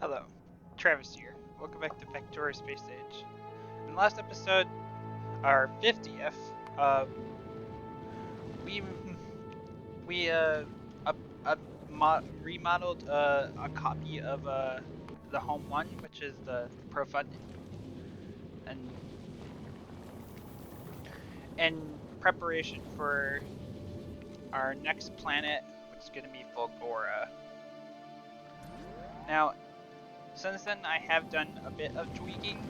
Hello, Travis here. Welcome back to Factorio Space Age. In the last episode, our 50th, we we up, remodeled a copy of the home one, which is the Profund, and in preparation for our next planet, which is going to be Fulgora. Now, since then, I have done a bit of tweaking,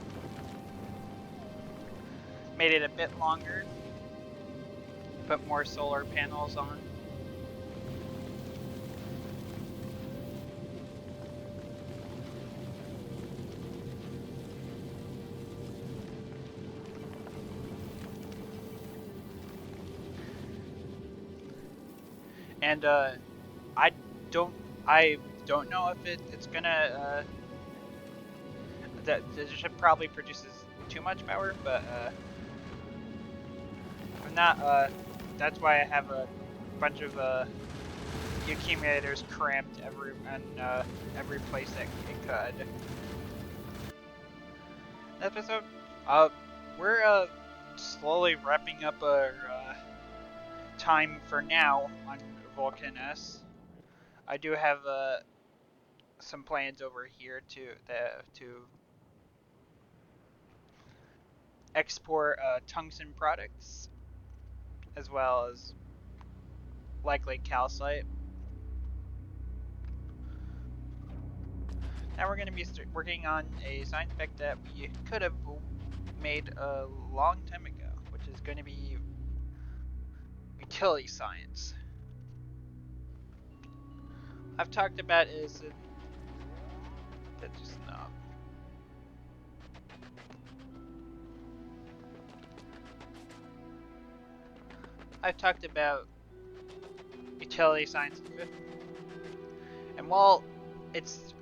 made it a bit longer, put more solar panels on. And I don't I don't know if it's gonna that the ship probably produces too much power, but if not, that's why I have a bunch of accumulators cramped every place that it could. Episode, we're slowly wrapping up our time for now on Vulcanus. I do have some plans over here to export tungsten products as well as likely calcite. Now we're going to be working on a science pack that we could have made a long time ago, which is going to be utility science. I've talked about is that just no. I've talked about utility science, and while it's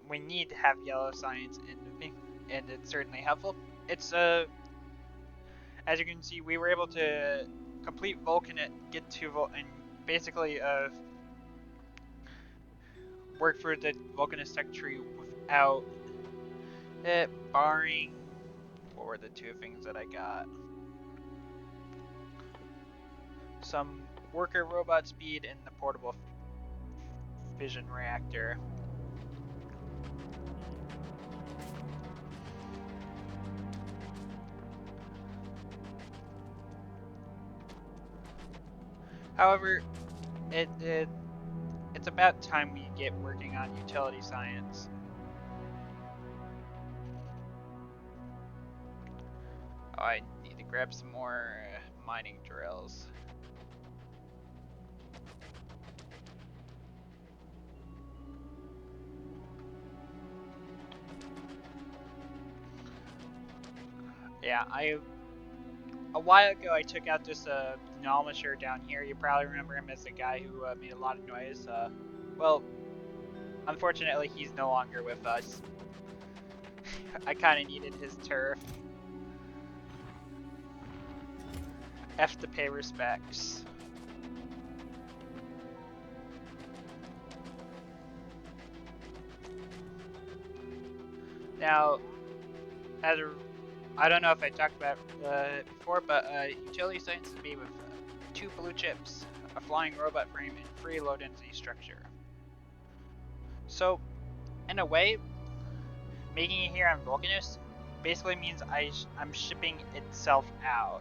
we need to have yellow science and it's certainly helpful. It's as you can see, we were able to complete Vulcanus, get to and basically work for the Vulcanus tech tree without it, barring what were the two things that I got? Some worker robot speed and the portable fission reactor. However, it's about time we get working on utility science. Oh, I need to grab some more mining drills. Yeah, a while ago I took out this Nauvis down here. You probably remember him as the guy who made a lot of noise. Well, unfortunately he's no longer with us. I kind of needed his turf. F to pay respects. Now, I don't know if I talked about it before, but utility science is made with 2 blue chips, a flying robot frame, and free low density structure. So, in a way, making it here on Vulcanus basically means I'm shipping itself out.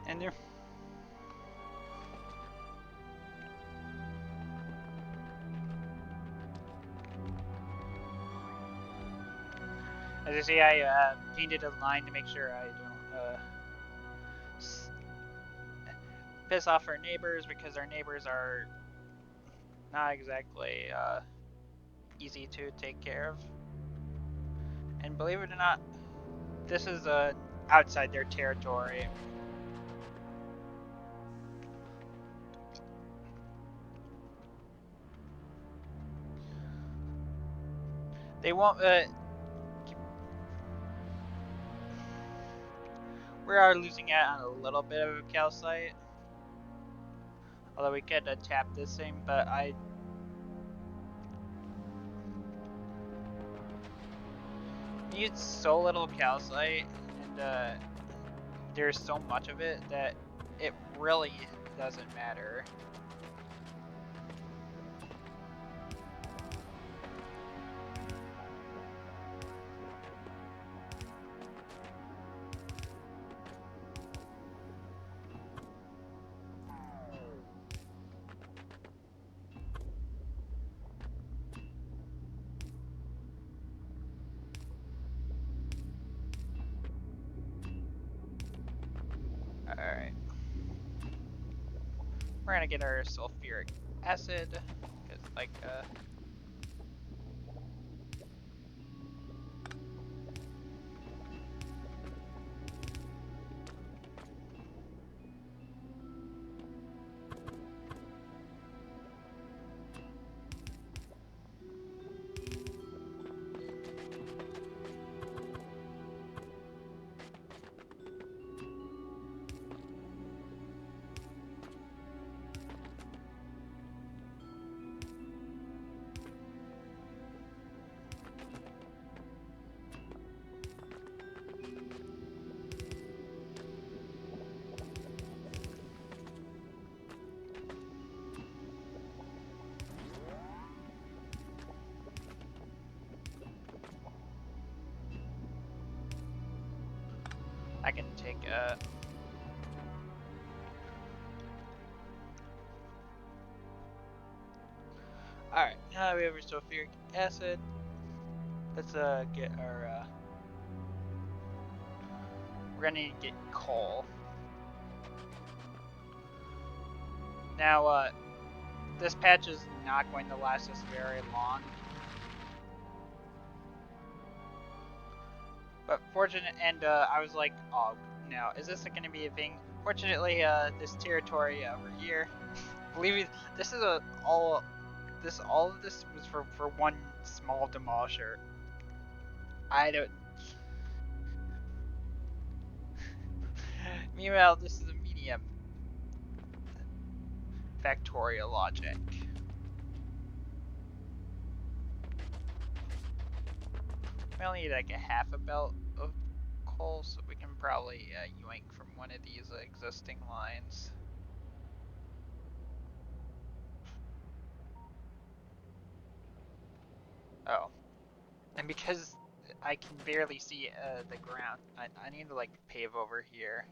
And there. As you see, I painted a line to make sure I don't piss off our neighbors, because our neighbors are not exactly easy to take care of. And believe it or not, this is outside their territory. They won't. We are losing out on a little bit of calcite. Although we could tap this thing, but I need so little calcite, and there's so much of it that it really doesn't matter. Alright. We're gonna get our sulfuric acid, because, like, I can take, Alright, now we have our sulfuric acid. Let's, get our, we're gonna need to get coal. Now, this patch is not going to last us very long. But fortunate, and I was like, oh, no, is this going to be a thing? Fortunately, this territory over here, believe me, this is all of this was for one small demolisher. I don't. Meanwhile, this is a medium. Factorio logic. We only need like a half a belt of coal, so we can probably yoink from one of these existing lines. Oh. And because I can barely see the ground, I need to like pave over here.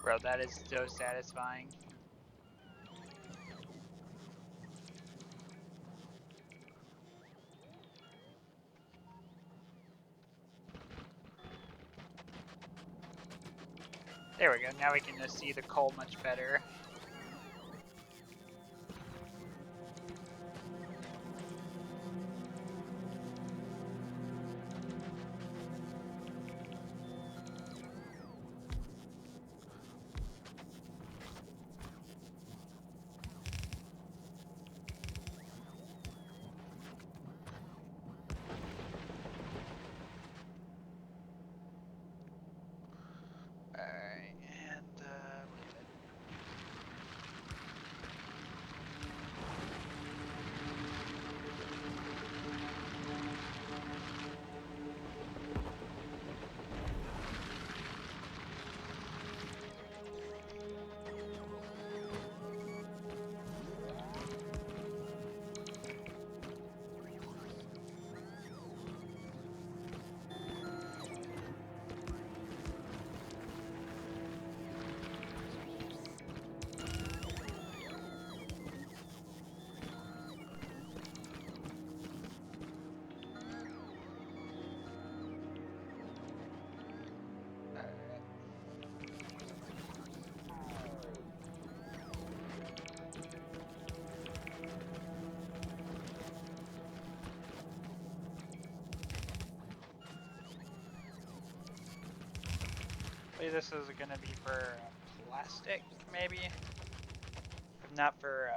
Bro, that is so satisfying. There we go, now we can just see the coal much better. Alright, and what is it? Hopefully this is gonna be for plastic, maybe. If not for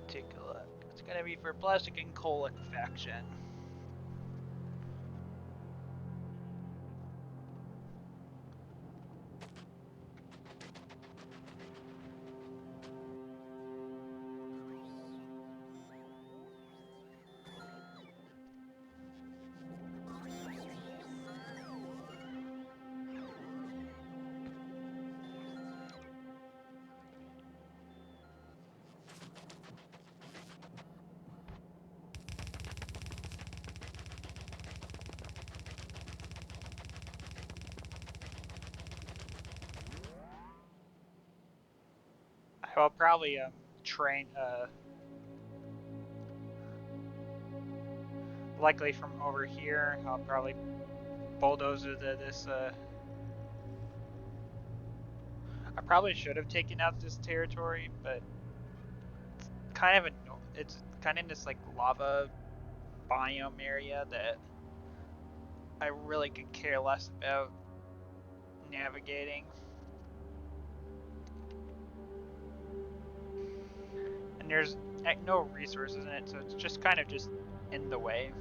take a look. It's gonna be for plastic and coal liquefaction. I'll probably train likely from over here. I'll probably bulldoze this. I probably should have taken out this territory, but it's kind of it's kind of this like lava biome area that I really could care less about navigating. And there's no resources in it, so it's just kind of just in the way.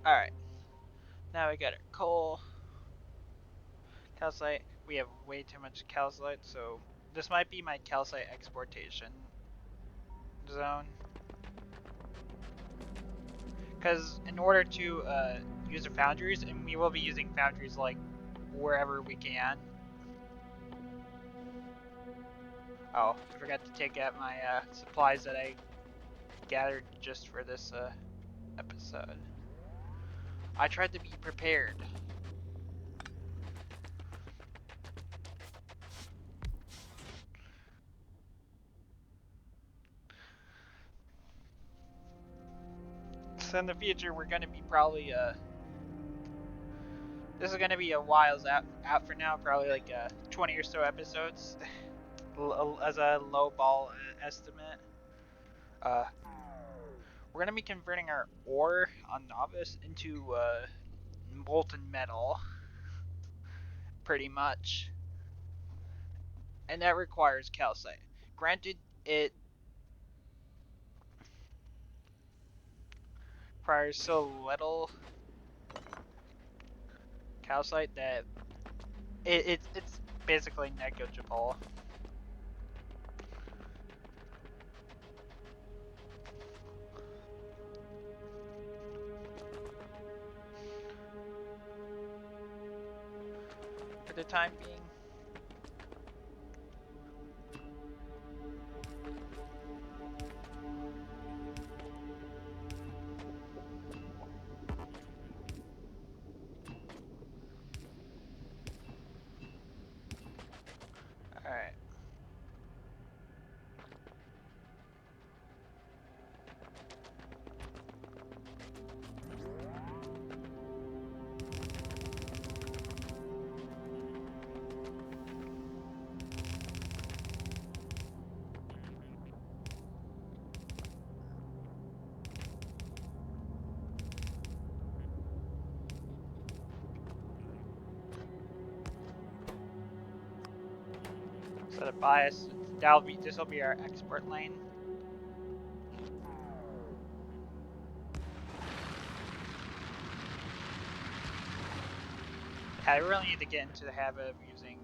Alright, now we got our coal, calcite. We have way too much calcite, so this might be my calcite exportation zone. Because in order to use the foundries, and we will be using foundries like wherever we can. Oh, I forgot to take out my supplies that I gathered just for this episode. I tried to be prepared. So in the future, we're going to be probably this is going to be a while out for now, probably like 20 or so episodes as a low ball estimate. We're going to be converting our ore on Nauvis into molten metal, pretty much. And that requires calcite. Granted, it requires so little calcite that it's basically negligible. For the time being. Alright. Set a bias. This will be our export lane. I really need to get into the habit of using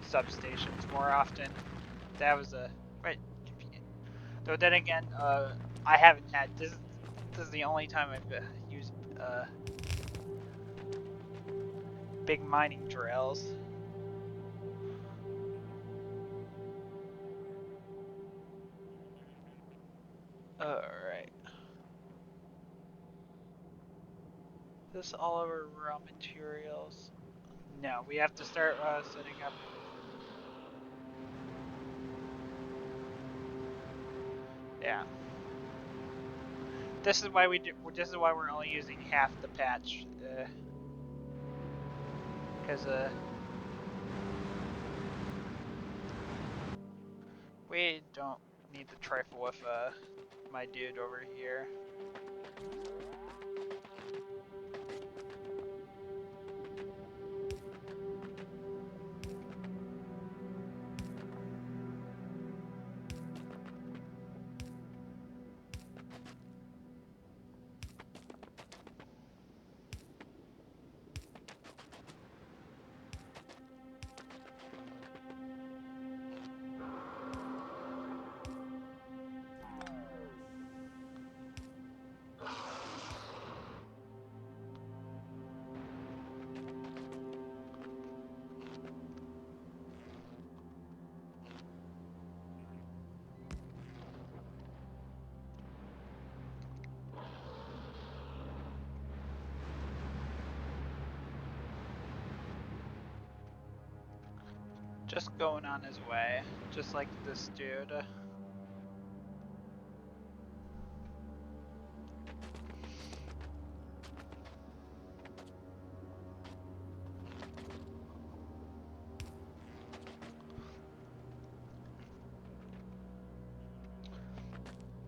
substations more often. That was quite convenient. Though then again, I haven't had this. This is the only time I've used big mining drills. Alright. This all of our raw materials. No, we have to start setting up. Yeah. This is why this is why we're only using half the patch, because we don't need to trifle with my dude over here. Just going on his way, just like this dude.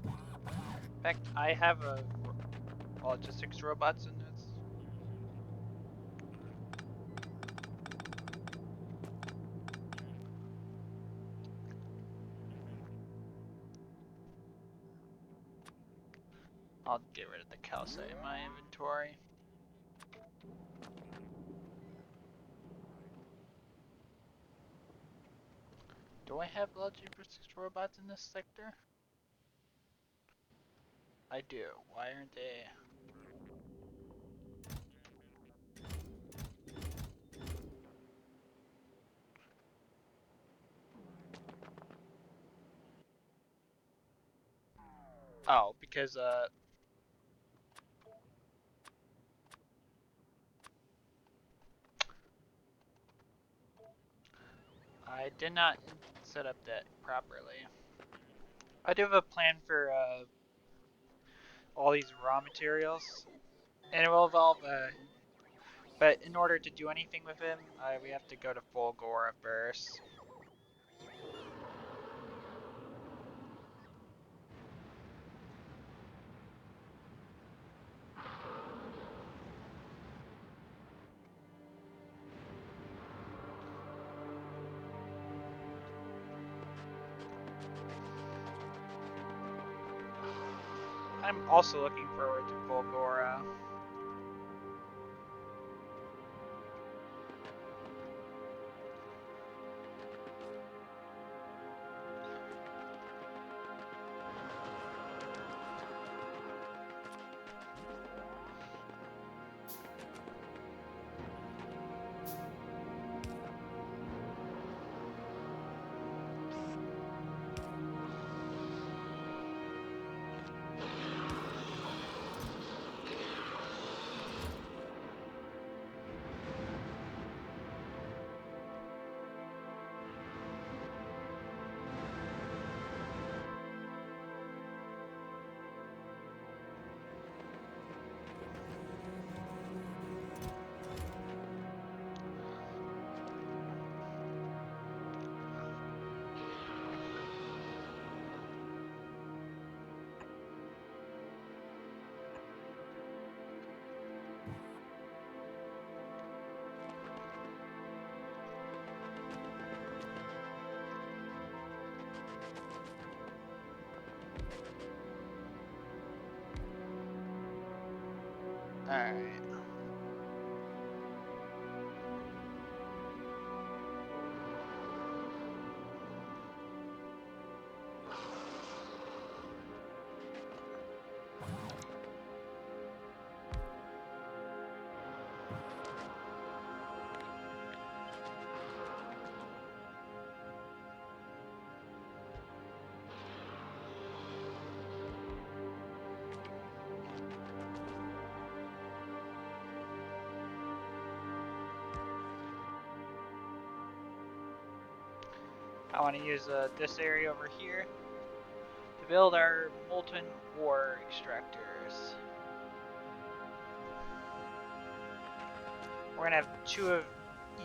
In fact, I have a logistics robots in this. I'll get rid of the calcite in my inventory. Do I have logistics robots in this sector? I do. Why aren't they? Oh, because I did not set up that properly. I do have a plan for all these raw materials, and it will involve but in order to do anything with him, we have to go to Fulgora first. I'm also looking forward to Fulgora. Alright. I want to use this area over here to build our molten ore extractors. We're gonna have 2 of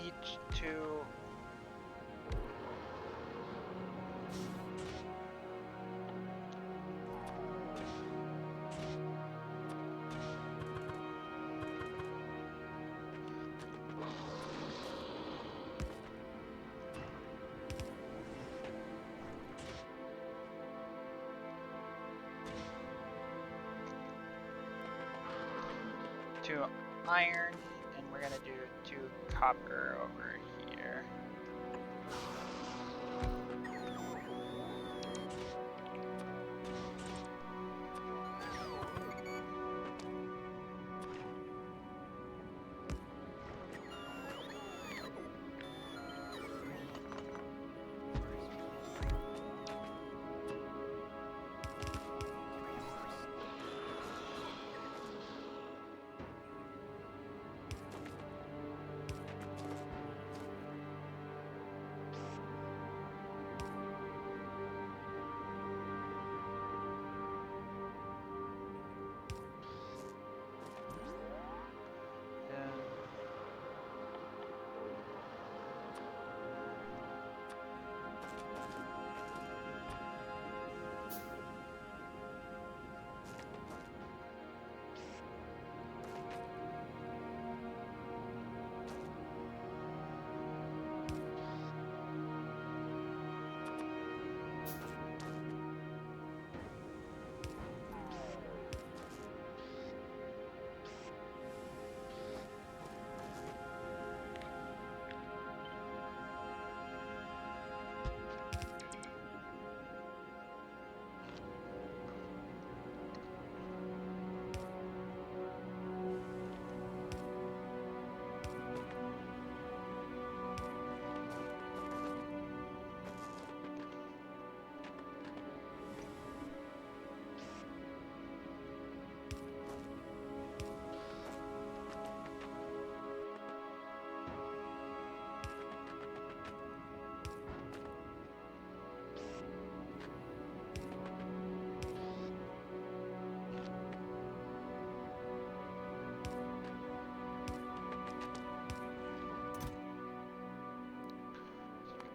each to iron, and we're gonna do 2 copper over here.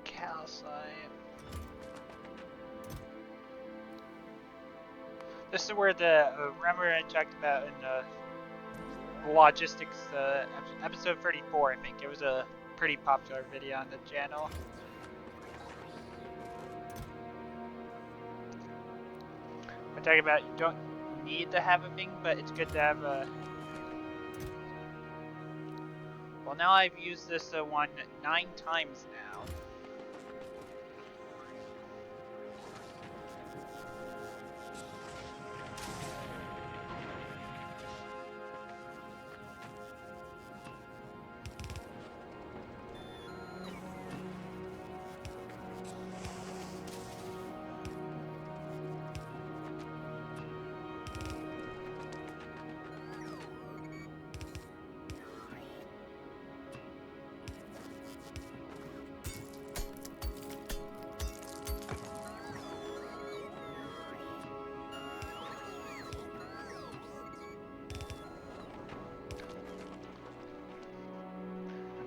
Calcite. This is where the remember I talked about in the logistics episode 34. I think it was a pretty popular video on the channel. We're talking about you don't need to have a Bing, but it's good to have a. Well, now I've used this one 9 times now.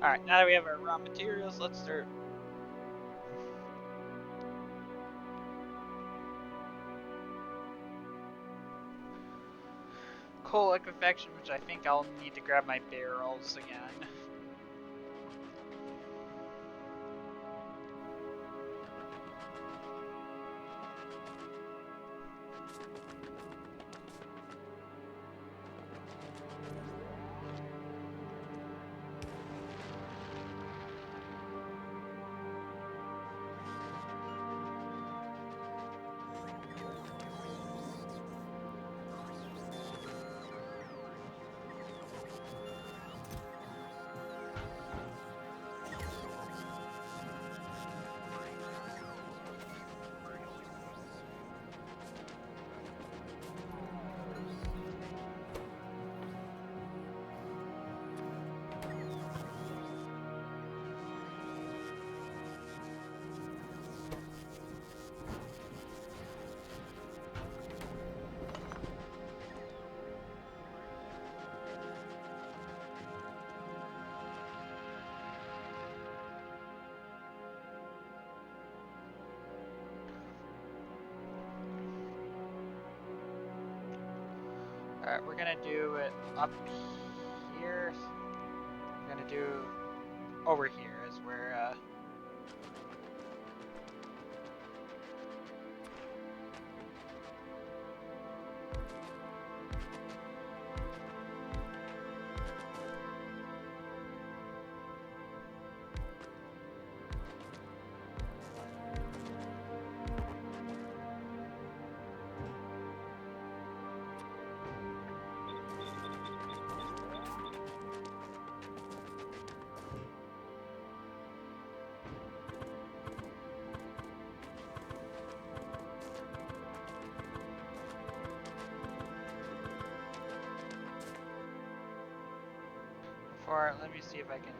Alright, now that we have our raw materials, let's start. Coal liquefaction, which I think I'll need to grab my barrels again. Alright, we're gonna do it up here. We're gonna do over here is where before, let me see if I can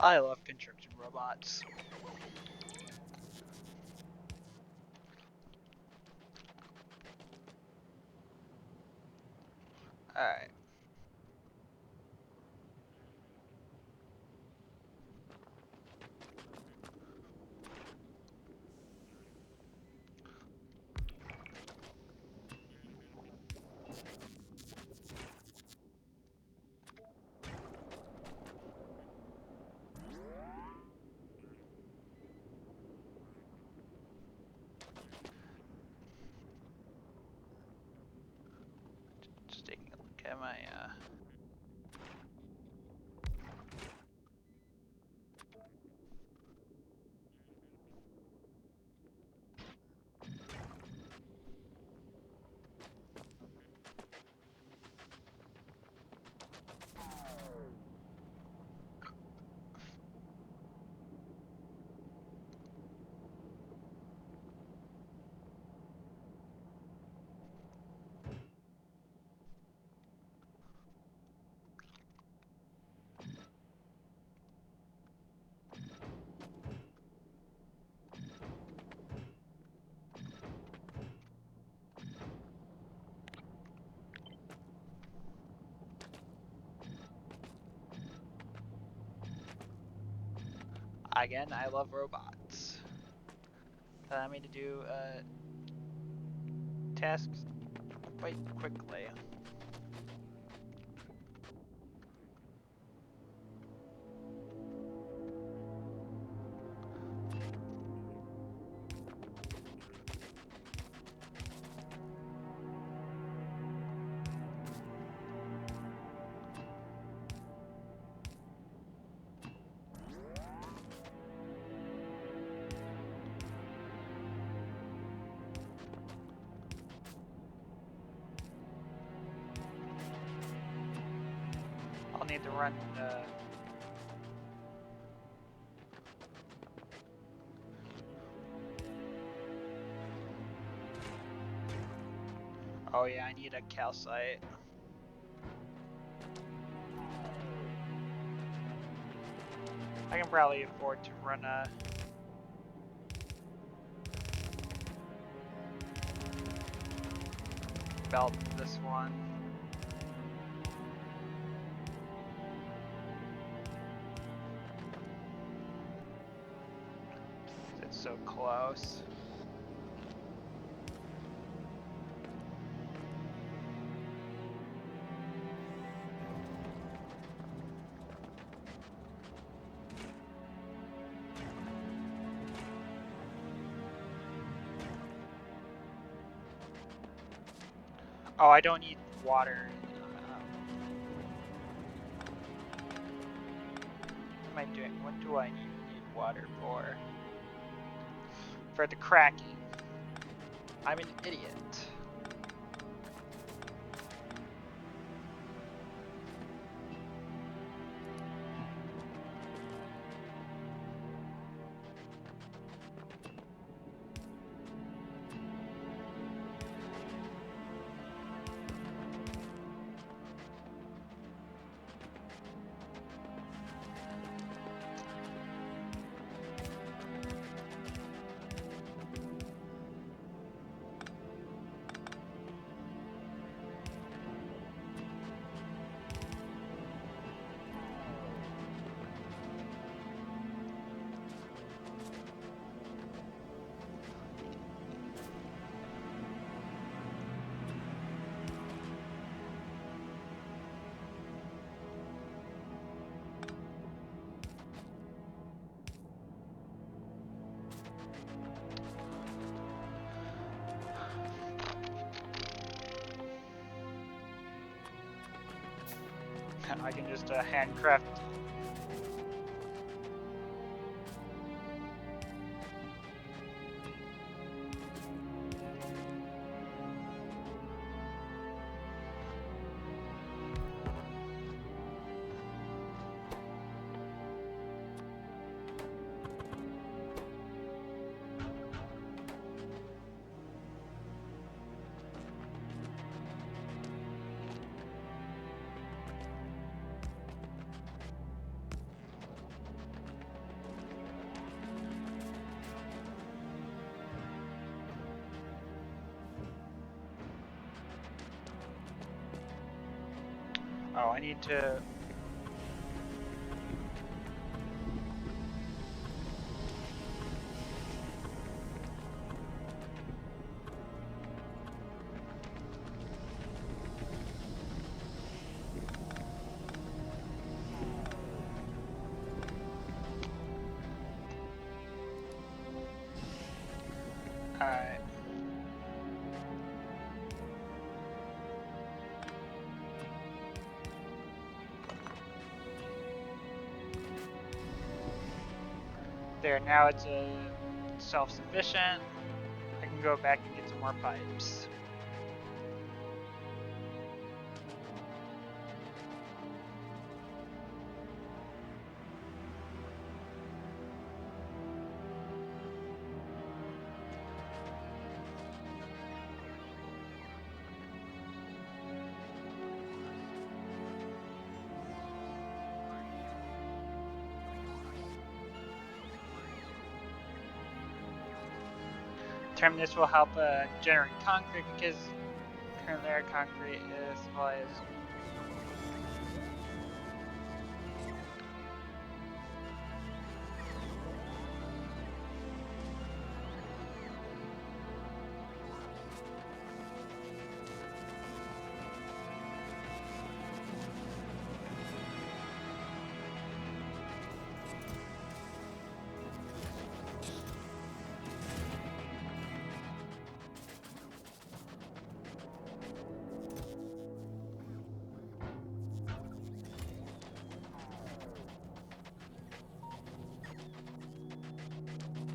I love construction robots. Alright. Just taking a look at my again, I love robots. Allow me to do tasks quite quickly. need to run. Oh yeah, I need a calcite. I can probably afford to run a belt this one. It's so close. Oh, I don't need water. What am I doing? What do I need water for? For the cracking. I'm an idiot. I can just handcraft. Oh, I need to. Alright. There, now it's self-sufficient. I can go back and get some more pipes. Terminus will help generate concrete because currently our concrete supply is.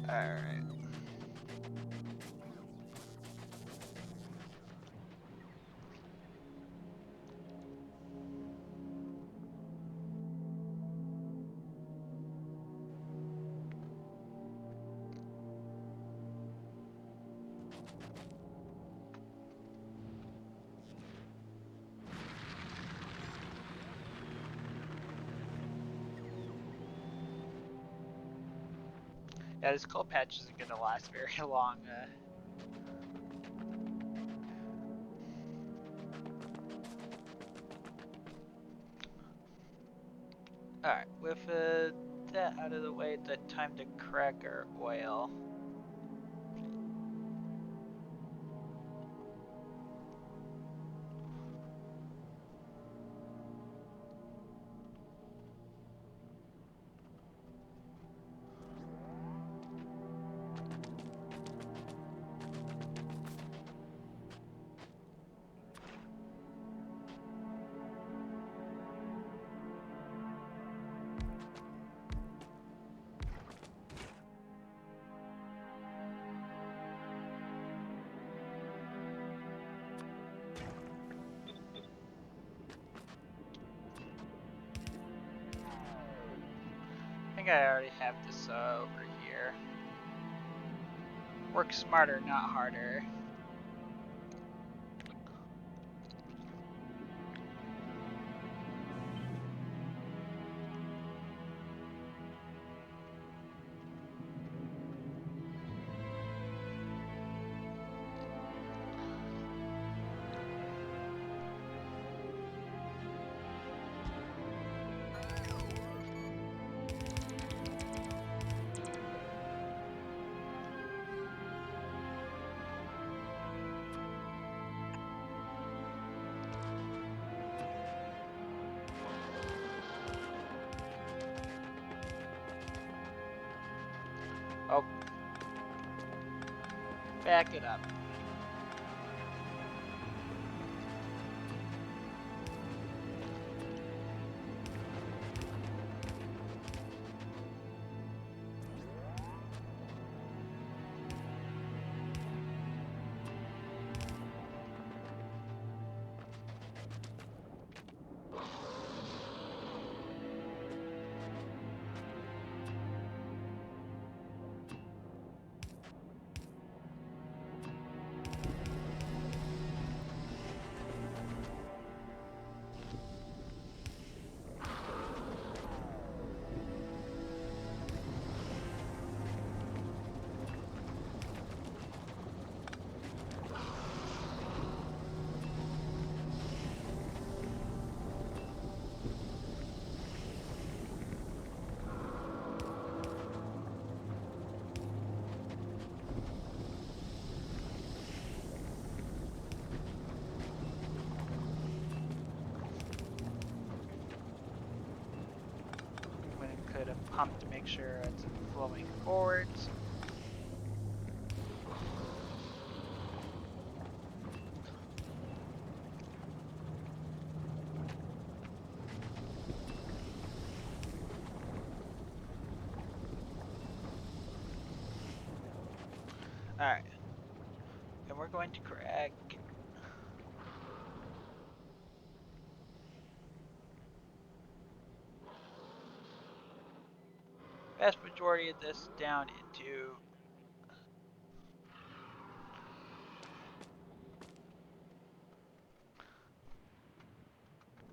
Alright. Yeah, this coal patch isn't gonna last very long. Alright, with that out of the way, it's time to crack our oil. I think I already have this over here. Work smarter, not harder. Oh. Back it up. Could have pumped to make sure it's flowing forwards. Alright. And we're going to crack vast majority of this down into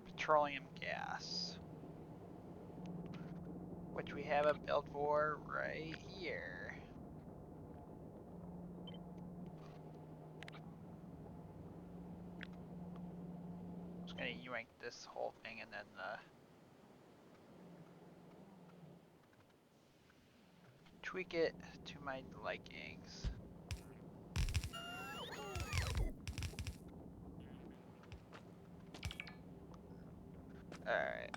petroleum gas, which we have a build for right here. Just gonna yank this whole thing and then tweak it to my likings. Alright.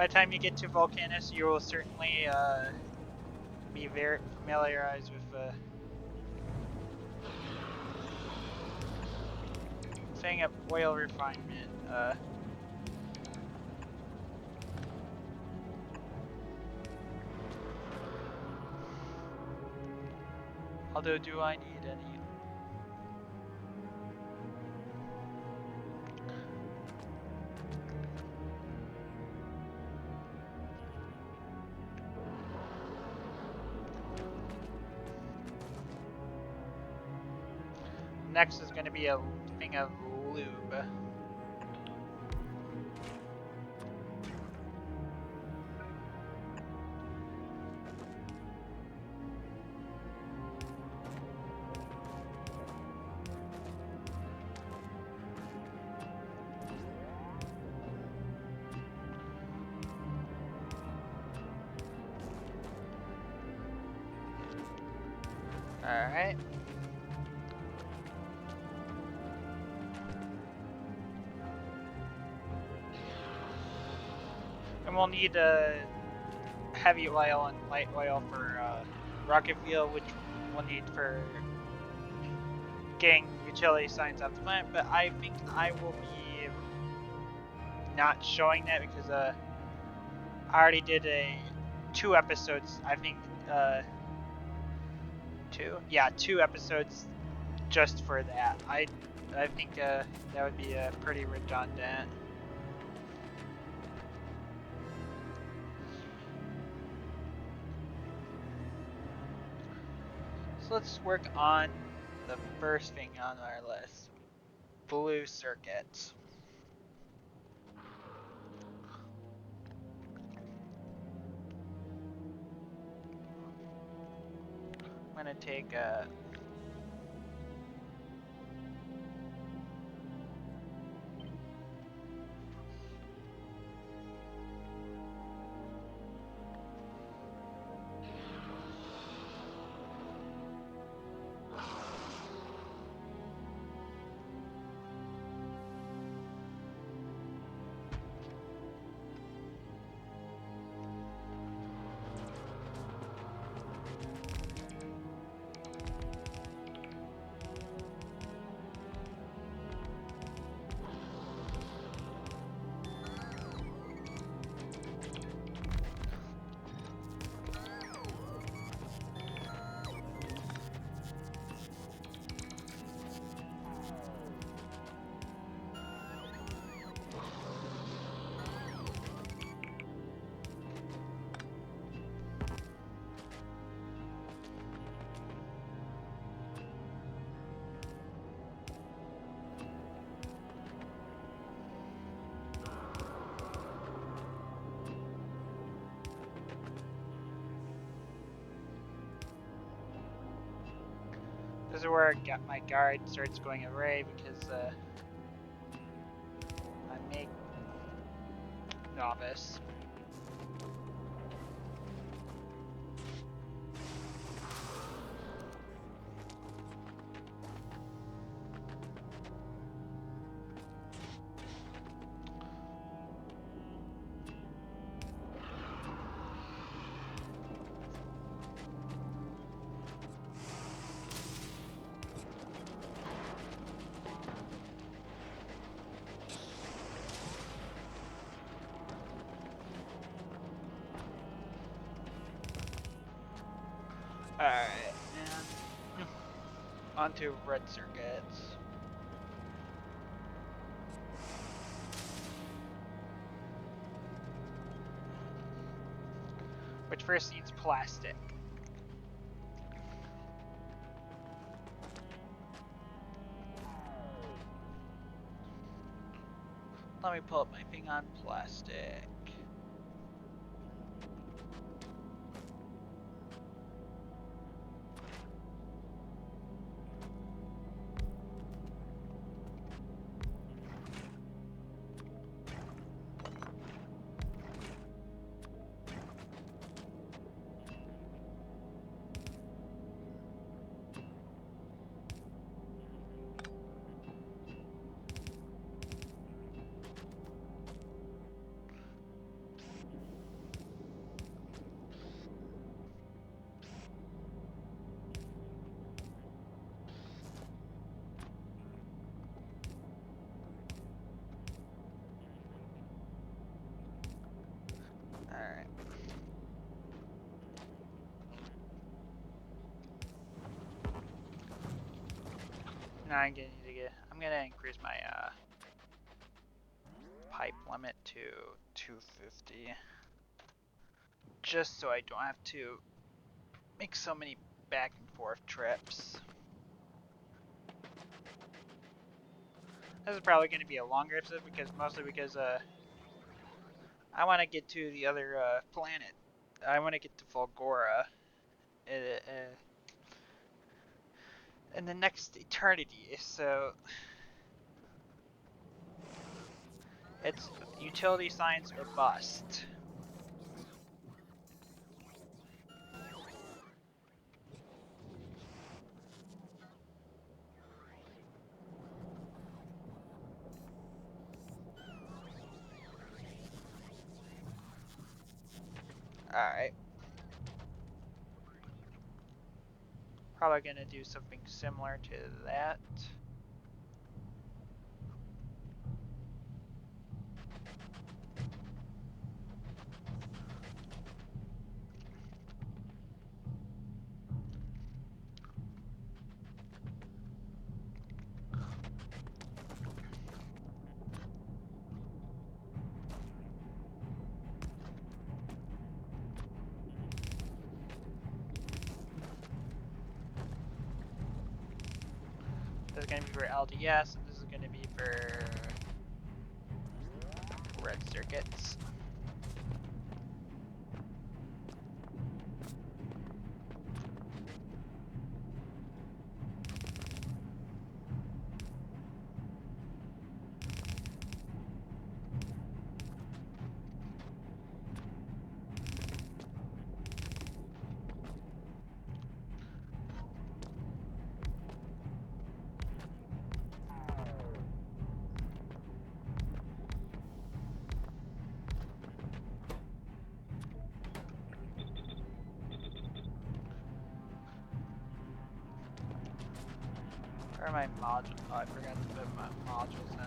By the time you get to Vulcanus, you will certainly be very familiarized with setting up oil refinement. Although, do I need any? Next is going to be a thing of lube. Alright. And we'll need heavy oil and light oil for rocket fuel, which we'll need for getting utility science off the planet. But I think I will be not showing that because I already did 2 episodes. I think 2? Yeah, 2 episodes just for that. I think that would be pretty redundant. So let's work on the first thing on our list, blue circuits. I'm gonna take a This is where my guard starts going array because I make Nauvis. Alright, and onto red circuits. Which first needs plastic. Let me pull up my thing on plastic. I'm gonna increase my pipe limit to 250, just so I don't have to make so many back and forth trips. This is probably going to be a longer episode mostly because I want to get to the other planet. I want to get to Fulgora in the next eternity. So it's utility science or bust. Alright. Probably going to do something similar to that. This is going to be for LDS, and this is going to be for red circuits. Where are my modules? Oh, I forgot to put my modules in.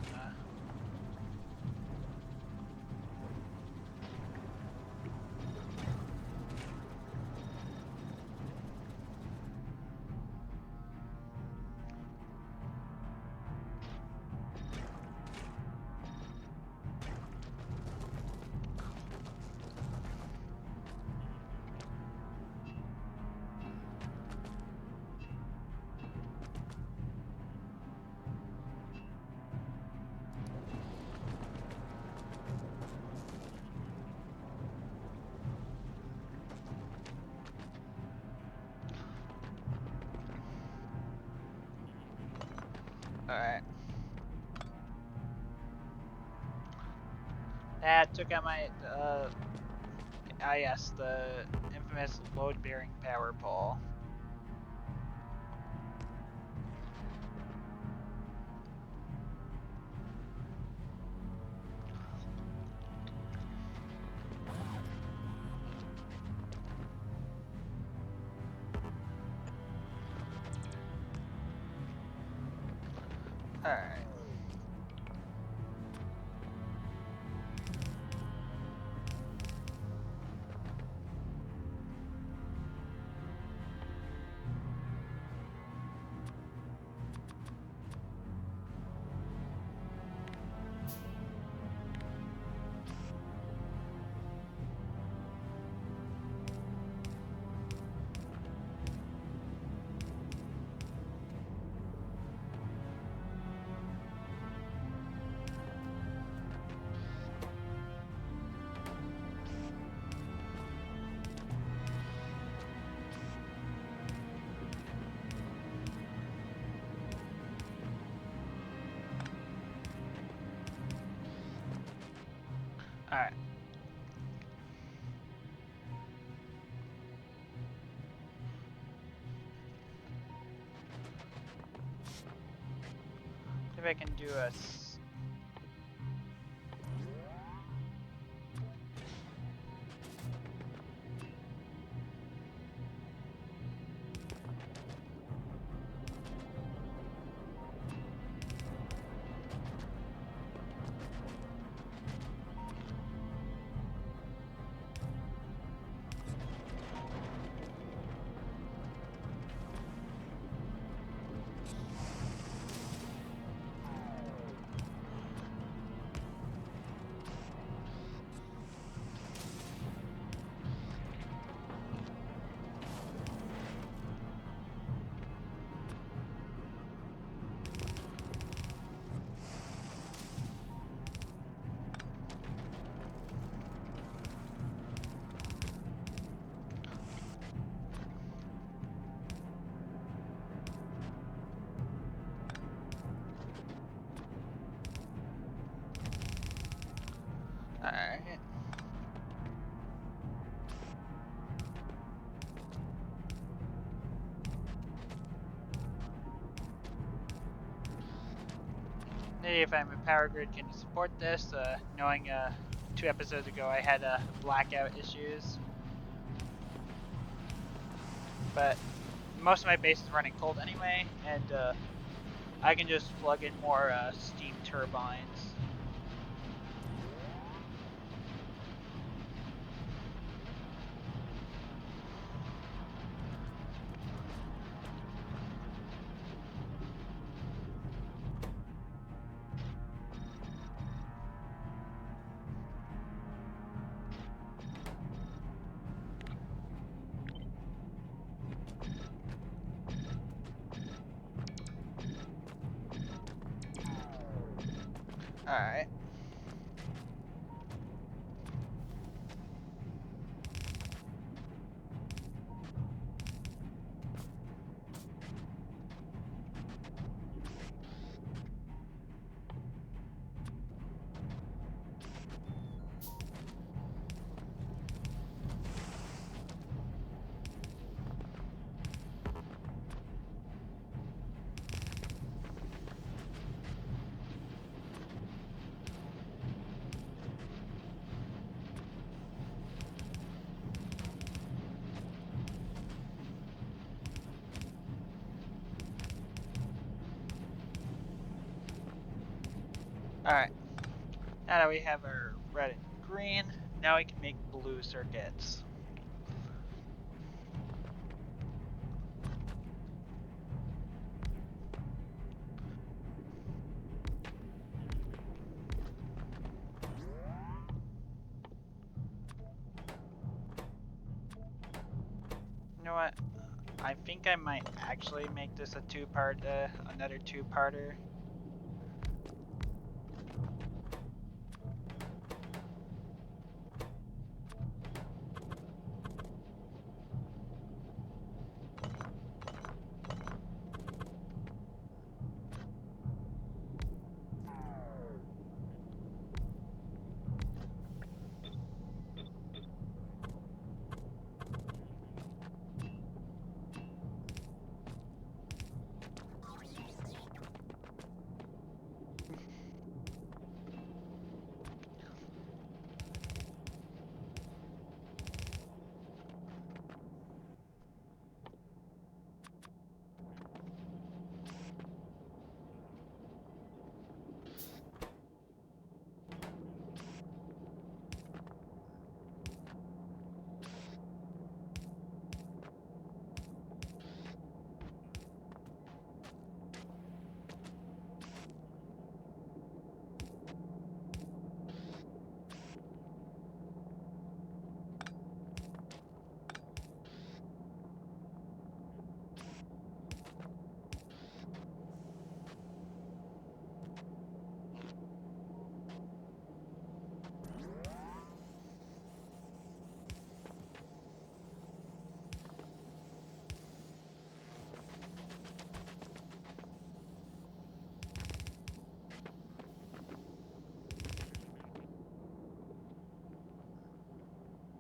Alright. That took out my, yes, the infamous load-bearing power pole. Alright. Alright. If I can do a If I'm a power grid, can you support this? Knowing 2 episodes ago I had blackout issues. But most of my base is running cold anyway, and I can just plug in more steam turbines. Alright. Alright. Now that we have our red and green, now we can make blue circuits. You know what? I think I might actually make this a another two-parter.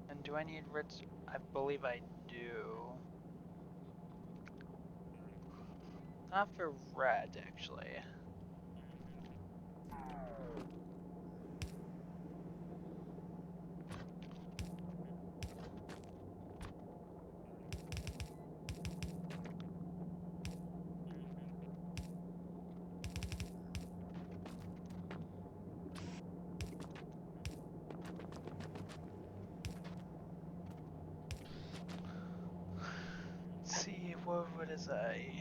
And do I need red? I believe I do. Not for red, actually. Let's see, what is I?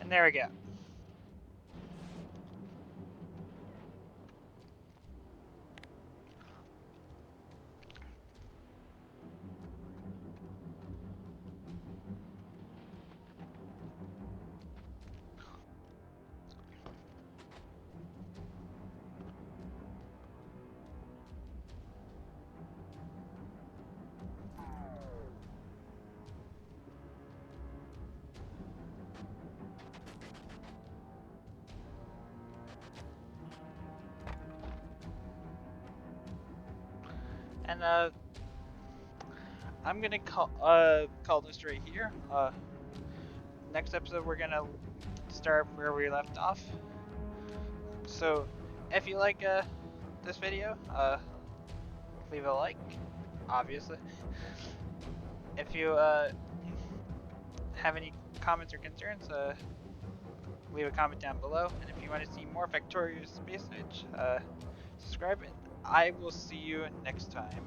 And there we go. And I'm gonna call this right here. Next episode we're gonna start where we left off. So if you like this video, leave a like, obviously. If you have any comments or concerns, leave a comment down below. And if you want to see more Factorio Space Age, subscribe, and I will see you next time.